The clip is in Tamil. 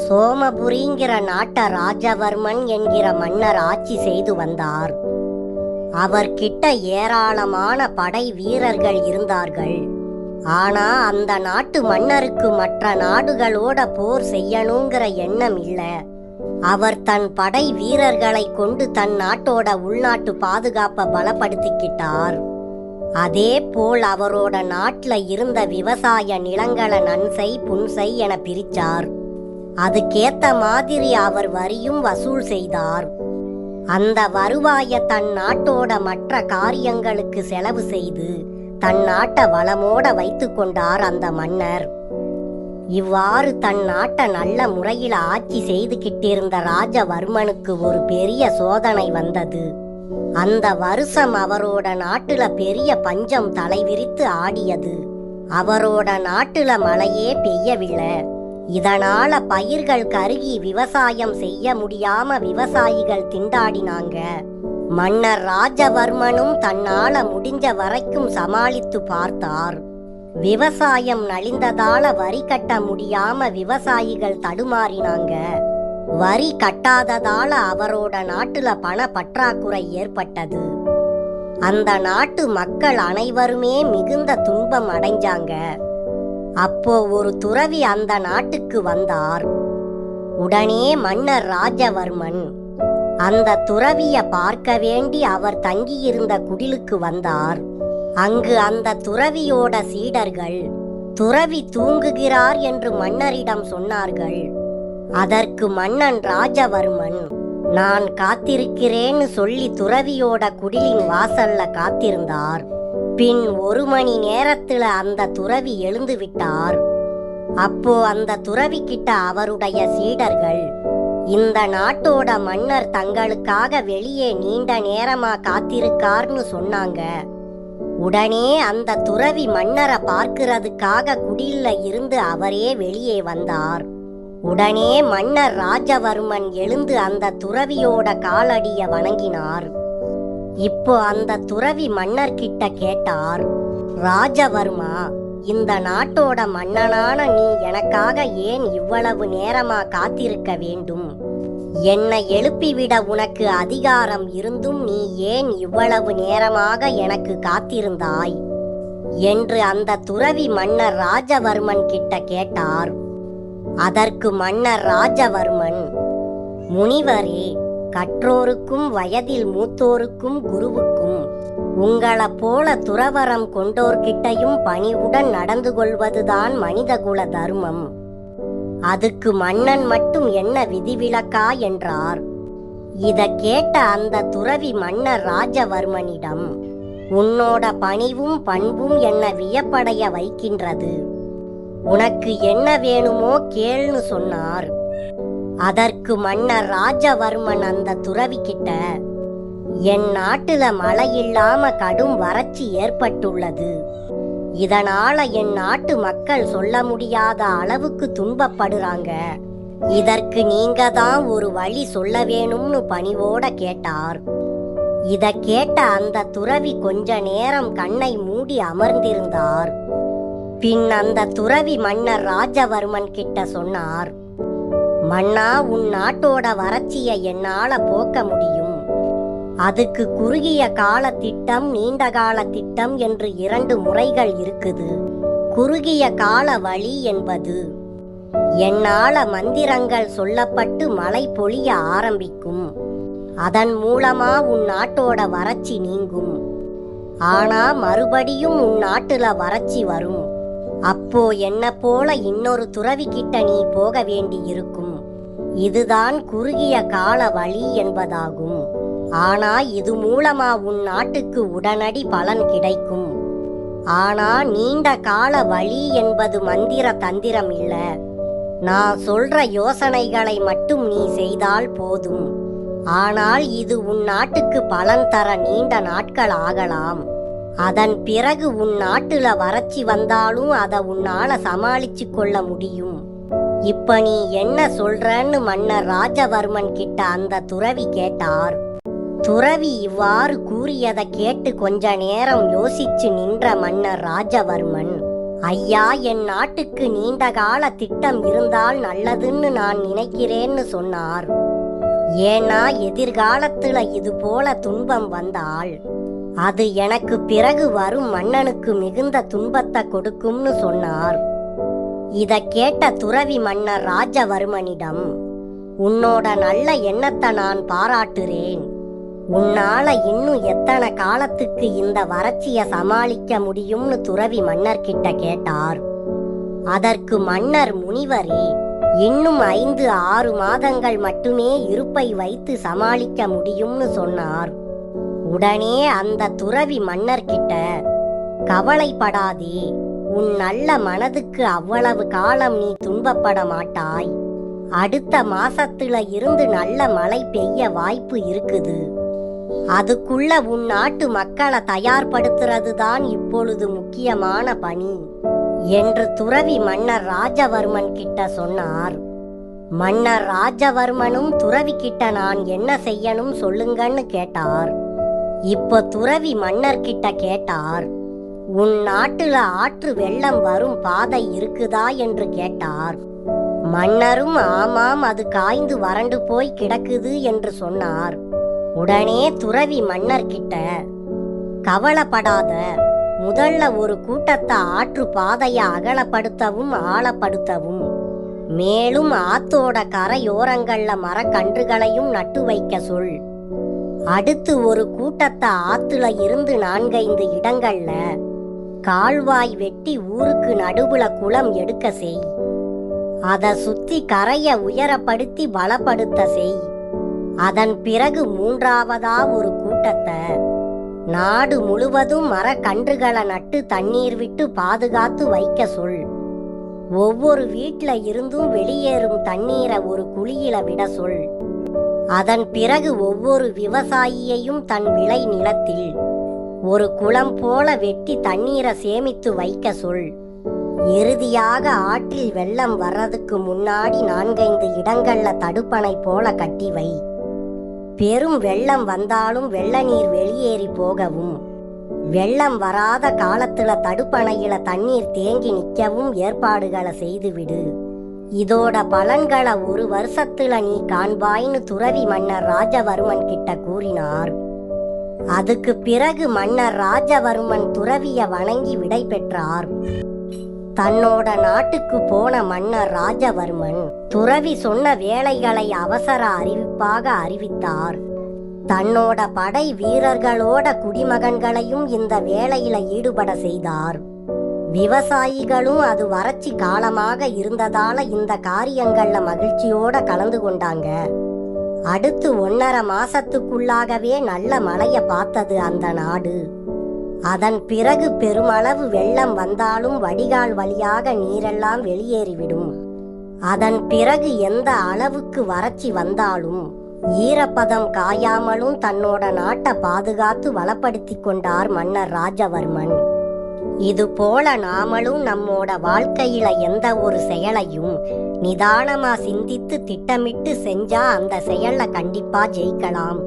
சோமபுரிங்கிற நாட்ட ராஜவர்மன் என்கிற மன்னர் ஆட்சி செய்து வந்தார். அவர்கிட்ட ஏராளமான படை வீரர்கள் இருந்தார்கள். ஆனா அந்த நாட்டு மன்னருக்கு மற்ற நாடுகளோட போர் செய்யணுங்கிற எண்ணம் இல்ல. அவர் தன் படை வீரர்களை கொண்டு தன் நாட்டோட உள்நாட்டு பாதுகாப்பை பலப்படுத்திக்கிட்டார். அதே போல் அவரோட நாட்டுல இருந்த விவசாய நிலங்களை நன்சை புன்சை என பிரிச்சார். அதுக்கேத்த மாதிரி அவர் வரியும் வசூல் செய்தார். அந்த வருவாய தன் நாட்டோட மற்ற காரியங்களுக்கு செலவு செய்து தன் நாட்டை வளமோட வைத்து கொண்டார் அந்த மன்னர். இவ்வாறு தன் நாட்டை நல்ல முறையில் ஆட்சி செய்துகிட்டிருந்த ராஜவர்மனுக்கு ஒரு பெரிய சோதனை வந்தது. அந்த வருஷம் அவரோட நாட்டுல பெரிய பஞ்சம் தலைவிரித்து ஆடியது. அவரோட நாட்டுல மழையே பெய்யவில்லை. இதனால பயிர்கள் கருகி விவசாயம் செய்ய முடியாம விவசாயிகள் திண்டாடினாங்க. மன்னர் ராஜவர்மனும் தன்னால முடிஞ்ச வரைக்கும் சமாளித்து பார்த்தார். விவசாயம் நலிந்ததால வரி கட்ட முடியாம விவசாயிகள் தடுமாறினாங்க. வரி கட்டாததால அவரோட நாட்டுல பண பற்றாக்குறை ஏற்பட்டது. அந்த நாட்டு மக்கள் அனைவருமே மிகுந்த துன்பம் அடைஞ்சாங்க. அப்போ ஒரு துறவி அந்த நாட்டுக்கு வந்தார். உடனே மன்னர் ராஜவர்மன் அந்த துறவிய பார்க்க வேண்டி அவர் தங்கியிருந்த குடிலுக்கு வந்தார். அங்கு அந்த துறவியோட சீடர்கள் துறவி தூங்குகிறார் என்று மன்னரிடம் சொன்னார்கள். அதற்கு மன்னன் ராஜவர்மன் நான் காத்திருக்கிறேன்னு சொல்லி துறவியோட குடிலின் வாசல்ல காத்திருந்தார். பின் 1 மணி நேரத்துல அந்த துறவி எழுந்து விட்டார். அப்போ அந்த துறவி கிட்ட அவருடைய சீடர்கள் இந்த நாட்டோட மன்னர் தங்களுக்காக வெளியே நீண்ட நேரமா காத்திருக்கார்னு சொன்னாங்க. உடனே அந்த துறவி மன்னரை பார்க்கிறதுக்காக குடில்ல இருந்து அவரே வெளியே வந்தார். உடனே மன்னர் ராஜவர்மன் எழுந்து அந்த துறவியோட காலடிய வணங்கினார். இப்போ அந்த துறவி மன்னர் கிட்ட கேட்டார், ராஜவர்மா, இந்த நாட்டோட மன்னனான நீ எனக்காக ஏன் இவ்வளவு நேரமா காத்திருக்க வேண்டும்? என்னை எழுப்பிவிட உனக்கு அதிகாரம் இருந்தும் நீ ஏன் இவ்வளவு நேரமாக எனக்கு காத்திருந்தாய் என்று அந்த துறவி மன்னர் ராஜவர்மன் கிட்ட கேட்டார். அதற்கு மன்னர் ராஜவர்மன், முனிவரே, கற்றோருக்கும் வயதில் மூத்தோருக்கும் குருவுக்கும் உங்களை போல துறவரம் கொண்டோர்கிட்டையும் பணிவுடன் நடந்து கொள்வதுதான் மனிதகுல தர்மம். அதுக்கு மன்னன் மட்டும் என்ன விதிவிலக்கா என்றார். இத கேட்ட அந்த துறவி மன்னர் ராஜவர்மனிடம், உன்னோட பணிவும் பண்பும் என்ன வியப்படைய வைக்கின்றது. உனக்கு என்ன வேணுமோ கேள்னு சொன்னார். அதற்கு மன்னர் ராஜவர்மன் அந்த துறவி கிட்ட, என் நாட்டுல மழை இல்லாம கடும் வறட்சி ஏற்பட்டுள்ளது. இதனால என் நாட்டு மக்கள் சொல்ல முடியாத அளவுக்கு துன்பப்படுறாங்க. இதற்கு நீங்க தான் ஒரு வழி சொல்ல வேணும்னு பணிவோட கேட்டார். இத கேட்ட அந்த துறவி கொஞ்ச நேரம் கண்ணை மூடி அமர்ந்திருந்தார். பின் அந்த துறவி மன்னர் ராஜவர்மன் கிட்ட சொன்னார், மன்னா, உன் நாட்டோட வறட்சியை என்னால போக்க முடியும். அதுக்கு குறுகிய கால திட்டம், நீண்ட கால திட்டம் என்று 2 முறைகள் இருக்குது. குறுகிய கால வழி என்பது என்னால மந்திரங்கள் சொல்லப்பட்டு மழை பொழிய ஆரம்பிக்கும். அதன் மூலமா உன் நாட்டோட வறட்சி நீங்கும். ஆனா மறுபடியும் உன் நாட்டுல வறட்சி வரும். அப்போ என்ன போல இன்னொரு துறவி கிட்ட நீ போக வேண்டி இருக்கும். இதுதான் குறுகிய கால வழி என்பதாகும். ஆனா இது மூலமா உன் நாட்டுக்கு உடனடி பலன் கிடைக்கும். ஆனா நீண்ட கால வழி என்பது மந்திர தந்திரம் இல்ல. நான் சொல்ற யோசனைகளை மட்டும் நீ செய்தால் போதும். ஆனால் இது உன் நாட்டுக்கு பலன் தர நீண்ட நாட்கள் ஆகலாம். அதன் பிறகு உன் நாட்டுல வறட்சி வந்தாலும் அதை உன்னால சமாளிச்சு கொள்ள முடியும். இப்ப நீ என்ன சொல்றன்னு மன்னர் ராஜவர்மன் கிட்ட அந்த துறவி கேட்டார். துறவி இவ்வாறு கூறியதை கேட்டு கொஞ்ச நேரம் யோசிச்சு நின்ற மன்னர் ராஜவர்மன் ஐயா, என் நாட்டுக்கு நீண்ட கால திட்டம் இருந்தால் நல்லதுன்னு நான் நினைக்கிறேன்னு சொன்னார். ஏன்னா எதிர்காலத்துல இது போல துன்பம் வந்தால் அது எனக்கு பிறகு வரும் மன்னனுக்கு மிகுந்த துன்பத்தை கொடுக்கும்னு சொன்னார். இத கேட்ட துறவி மன்னர் ராஜவர்மனிடம், உன்னோட நல்ல எண்ணத்தை நான் பாராட்டுறேன். உன்னால இன்னும் எத்தனை காலத்துக்கு இந்த வறட்சிய சமாளிக்க முடியும்னு துறவி மன்னர் கேட்டார். அதற்கு மன்னர், முனிவரே, இன்னும் 5-6 மாதங்கள் மட்டுமே இருப்பை வைத்து சமாளிக்க முடியும்னு சொன்னார். உடனே அந்த துறவி மன்னர்கிட்ட, கவலைப்படாதே, உன் நல்ல மனதுக்கு அவ்வளவு காலம் நீ துன்பப்பட மாட்டாய். அடுத்த மாசத்துல இருந்து நல்ல மழை பெய்ய வாய்ப்பு இருக்குது. அதுக்குள்ள உன் நாட்டு மக்களை தயார்படுத்துறது தான் இப்பொழுது முக்கியமான பணி என்று துறவி மன்னர் ராஜவர்மன் கிட்ட சொன்னார். மன்னர் ராஜவர்மனும் துறவி கிட்ட, நான் என்ன செய்யணும் சொல்லுங்கன்னு கேட்டார். இப்போ துறவி மன்னர்கிட்ட கேட்டார், உன் நாட்டுல ஆற்று வெள்ளம் வரும் பாதை இருக்குதா என்று கேட்டார். மன்னரும், ஆமாம், அது காய்ந்து வறண்டு போய் கிடக்குது என்று சொன்னார். உடனே துறவி மன்னர்கிட்ட, கவலைப்படாத, முதல்ல ஒரு கூட்டத்தை ஆற்று பாதையை அகலப்படுத்தவும் ஆழப்படுத்தவும், மேலும் ஆத்தோட கரையோரங்கள்ல மரக்கன்றுகளையும் நட்டு வைக்க சொல். அடுத்து ஒரு கூட்டத்தை ஆத்துல இருந்து 4-5 இடங்கள்ல கால்வாய் வெட்டி ஊருக்கு நடுவுல குளம் எடுக்க செய். அதை சுத்தி கரைய உயரப்படுத்தி பலப்படுத்த செய். அதன் பிறகு 3ஆவதா ஒரு கூட்டத்தை நாடு முழுவதும் மரக்கன்றுகளை நட்டு தண்ணீர் விட்டு பாதுகாத்து வைக்க சொல். ஒவ்வொரு வீட்ல இருந்தும் வெளியேறும் தண்ணீரை ஒரு குழியில விட சொல். அதன் பிறகு ஒவ்வொரு விவசாயியையும் தன் விளை நிலத்தில் ஒரு குளம் போல வெட்டி தண்ணீரை சேமித்து வைக்க சொல். இறுதியாக ஆற்றில் வெள்ளம் வர்றதுக்கு முன்னாடி 4-5 இடங்கள்ல தடுப்பணை போல கட்டி வை. பெரும் வெள்ளம் வந்தாலும் வெள்ள நீர் வெளியேறி போகவும், வெள்ளம் வராத காலத்துல தடுப்பணையில தண்ணீர் தேங்கி நிற்கவும் ஏற்பாடுகளை செய்துவிடு. இதோட பலன்களை 1 வருஷத்துல நீ காண்பாய்னு துறவி மன்னர் ராஜவர்மன் கிட்ட கூறினார். அதுக்கு பிறகு மன்னர் ராஜவர்மன் துறவிய வணங்கி விடை பெற்றார். தன்னோட நாட்டுக்கு போன மன்னர் ராஜவர்மன் துறவி சொன்ன வேலைகளை அவசர அறிவிப்பாக அறிவித்தார். தன்னோட படை வீரர்களோட குடிமகன்களையும் இந்த வேலையில ஈடுபட செய்தார். விவசாயிகளும் அது வறட்சி காலமாக இருந்ததால இந்த காரியங்கள்ல மகிழ்ச்சியோட கலந்து கொண்டாங்க. அடுத்து 1.5 மாசத்துக்குள்ளாகவே நல்ல மழைய பார்த்தது அந்த நாடு. அதன் பிறகு பெருமளவு வெள்ளம் வந்தாலும் வடிகால் வழியாக நீரெல்லாம் வெளியேறிவிடும். அதன் பிறகு எந்த அளவுக்கு வறட்சி வந்தாலும் ஈரப்பதம் காயாமலும் தன்னோட நாட்டை பாதுகாத்து வளப்படுத்தி கொண்டார் மன்னர் ராஜவர்மன். இது போல நாமளும் நம்மோட வாழ்க்கையில எந்த ஒரு செயலையும் நிதானமா சிந்தித்து திட்டமிட்டு செஞ்சா அந்த செயல்ல கண்டிப்பா ஜெயிக்கலாம்.